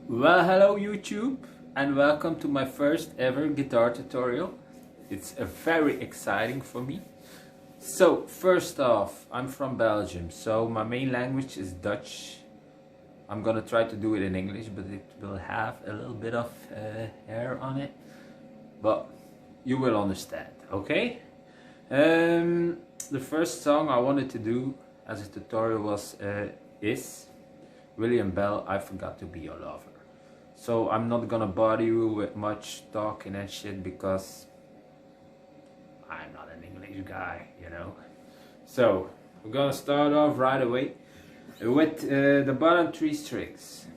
Well, hello YouTube, and welcome to my first ever guitar tutorial. It's very exciting for me. So first off, I'm from Belgium, so my main language is Dutch. I'm gonna try to do it in English, but it will have a little bit of hair on it, but you will understand, okay? The first song I wanted to do as a tutorial is William Bell, I Forgot to Be Your Lover. So I'm not gonna bother you with much talking and shit because I'm not an English guy, you know. So we're gonna start off right away with the bottom 3 strings.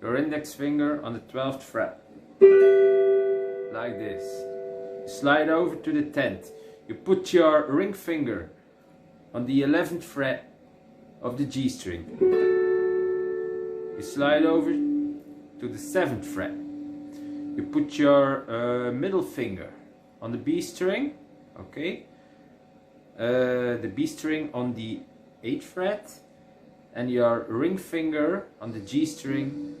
Your index finger on the 12th fret, like this. You slide over to the 10th. You put your ring finger on the 11th fret of the G string. You slide over to the 7th fret. You put your middle finger on the B string, okay? The B string on the 8th fret, and your ring finger on the G string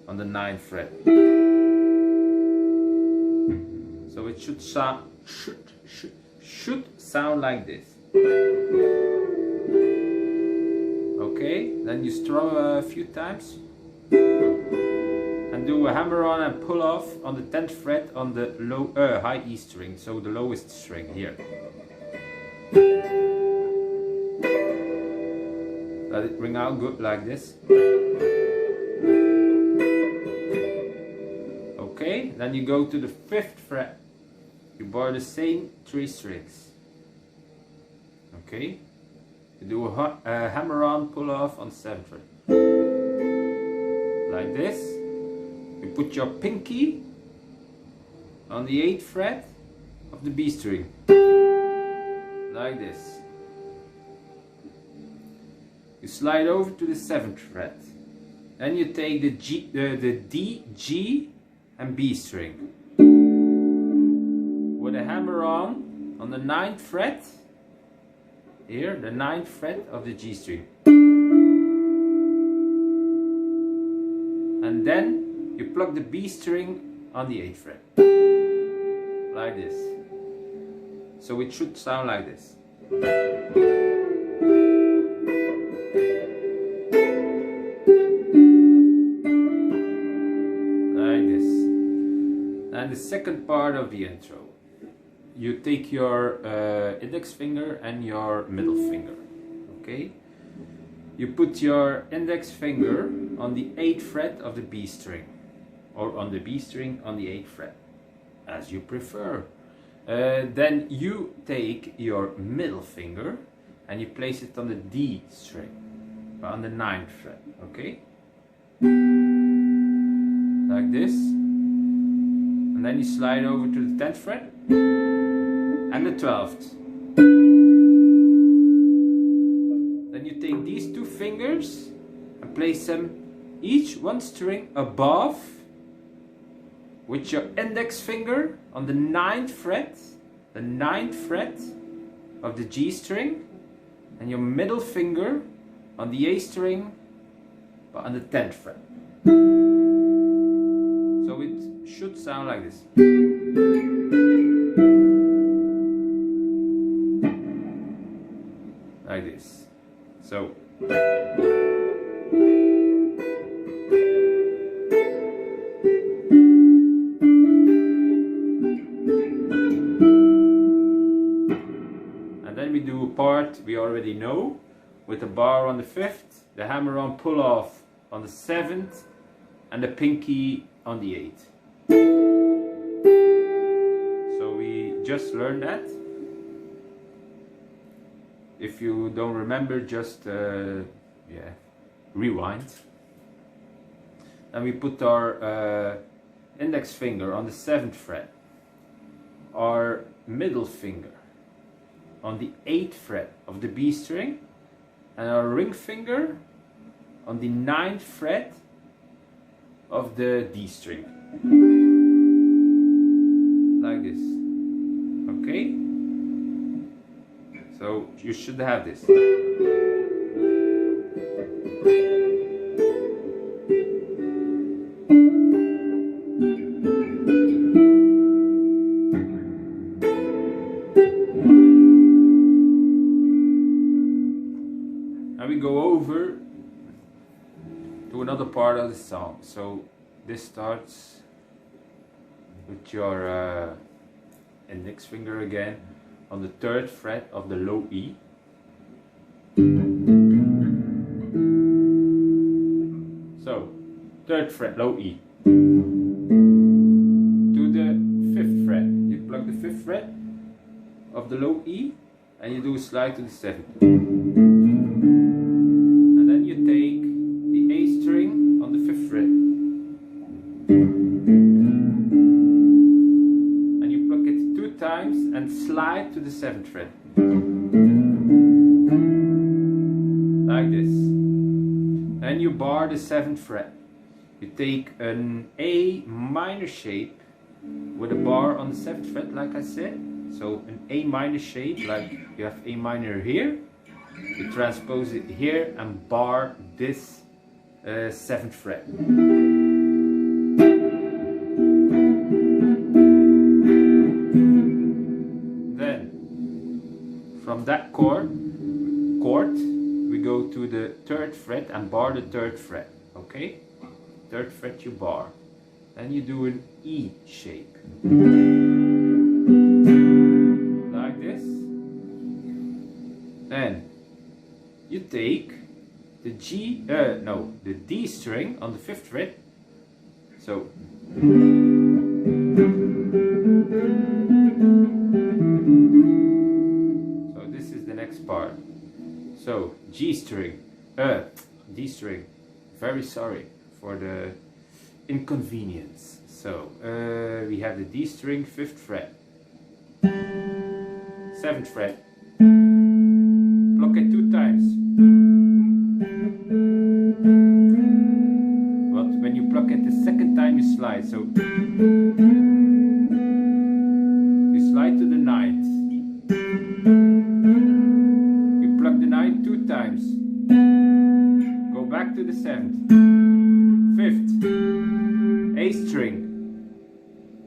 on the 9th fret. So it should sound like this. Okay, then you strum a few times and do a hammer on and pull off on the 10th fret on the high E string, so the lowest string here. Let it ring out good like this. Okay, then you go to the 5th fret. You bar the same 3 strings. Okay. You do a hammer on, pull off on 7th fret. Like this. You put your pinky on the 8th fret of the B string. Like this. You slide over to the 7th fret. Then you take the D, G and B string. With a hammer on the 9th fret. Here, the 9th fret of the G string. And then you pluck the B string on the 8th fret. Like this. So it should sound like this. Like this. And the second part of the intro. You take your index finger and your middle finger, okay? You put your index finger on the 8th fret of the B string, or on the B string on the 8th fret, as you prefer. Then you take your middle finger and you place it on the D string, on the 9th fret, okay? Like this. And then you slide over to the 10th fret. And the 12th. Then you take these 2 fingers and place them each 1 string above, with your index finger on the 9th fret, the 9th fret of the G string, and your middle finger on the A string, but on the 10th fret. So it should sound like this. Like this. So and then we do a part we already know, with a bar on the 5th, the hammer on pull off on the 7th, and the pinky on the 8th. So we just learned that. If you don't remember, just rewind. And we put our index finger on the 7th fret, our middle finger on the 8th fret of the B string, and our ring finger on the 9th fret of the D string. Like this. Okay? So you should have this. over to another part of the song. So this starts with your index finger again on the 3rd fret of the low E. So 3rd fret, low E, to the 5th fret. You plug the 5th fret of the low E and you do a slide to the 7th. And then you take the A string on the 5th fret and you pluck it 2 times and slide to the 7th fret. Like this. Then you bar the 7th fret. You take an A minor shape with a bar on the 7th fret, like I said. So an A minor shape, like you have A minor here. You transpose it here and bar this 7th fret. Then from that chord, we go to the 3rd fret and bar the 3rd fret. Okay? 3rd fret you bar. Then you do an E shape. Like this. Then you take the the D string on the 5th fret. So this is the next part. So G string, D string. Very sorry for the inconvenience. So we have the D string, 5th fret, 7th fret. Pluck it 2 times. But when you pluck it the 2nd time, you slide. So you slide to the 9th. You pluck the 9th 2 times. Go back to the 7th. 5th, A string,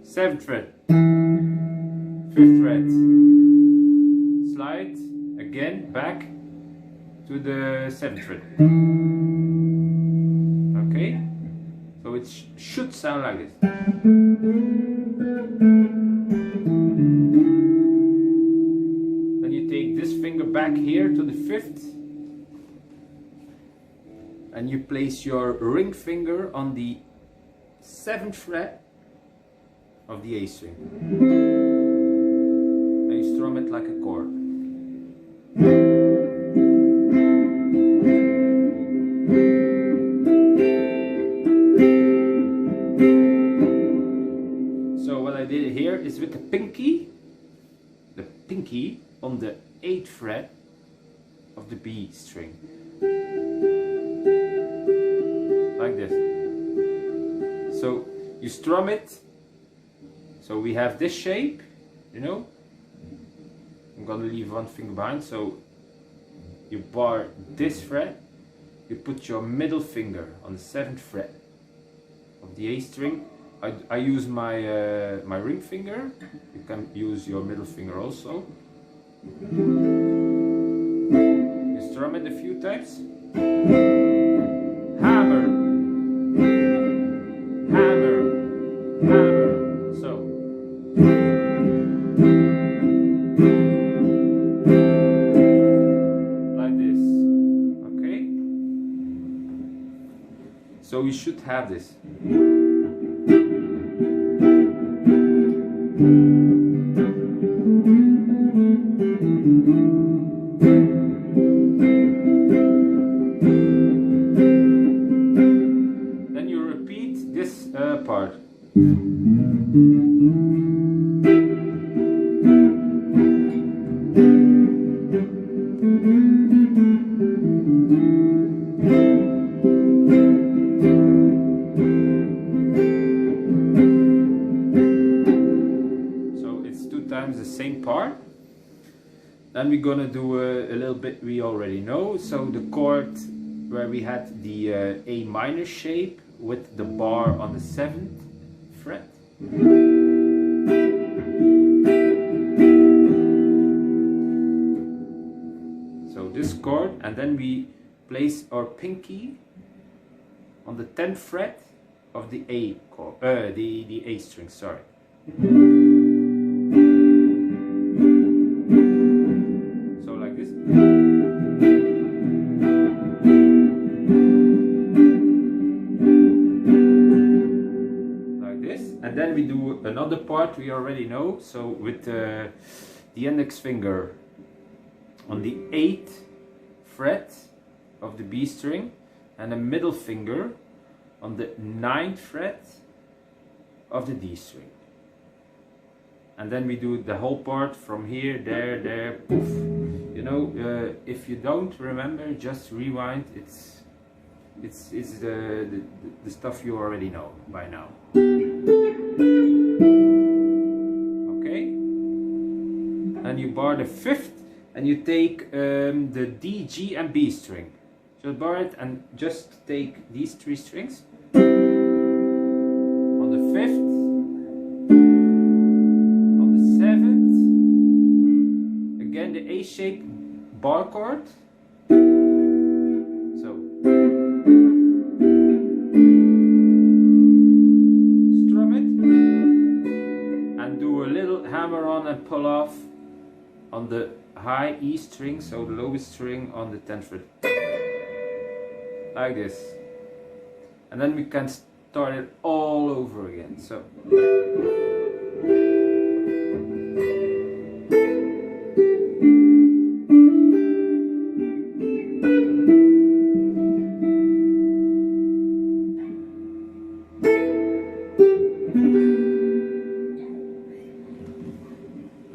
7th fret, 5th fret, slide again back to the 7th fret. Okay, so it should sound like this. Then you take this finger back here to the 5th. And you place your ring finger on the 7th fret of the A string. And you strum it like a chord. So what I did here is with the pinky on the 8th fret of the B string. Like this. So you strum it. So we have this shape, you know. I'm gonna leave one finger behind. So you bar this fret. You put your middle finger on the 7th fret of the A string. I use my my ring finger. You can use your middle finger also. You strum it a few times. Hammer, hammer, hammer. So like this. Okay? So we should have this. Then you repeat this part. So it's 2 times the same part. Then we're gonna do a little bit we already know. So the chord where we had the A minor shape with the bar on the 7th fret. So this chord, and then we place our pinky on the 10th fret of the A chord, the A string, sorry. So like this. Like this. And then we do another part we already know, so with the index finger on the 8th fret of the B string and the middle finger on the 9th fret of the D string. And then we do the whole part from here, there, poof. You know, if you don't remember, just rewind. It's the stuff you already know by now. Okay? And you bar the 5th and you take the D, G and B string. So bar it and just take these 3 strings. On the 5th, on the 7th, again the A-shaped bar chord. So strum it and do a little hammer on and pull off on the high E string, so the lowest string on the 10th fret. Like this. And then we can start it all over again. So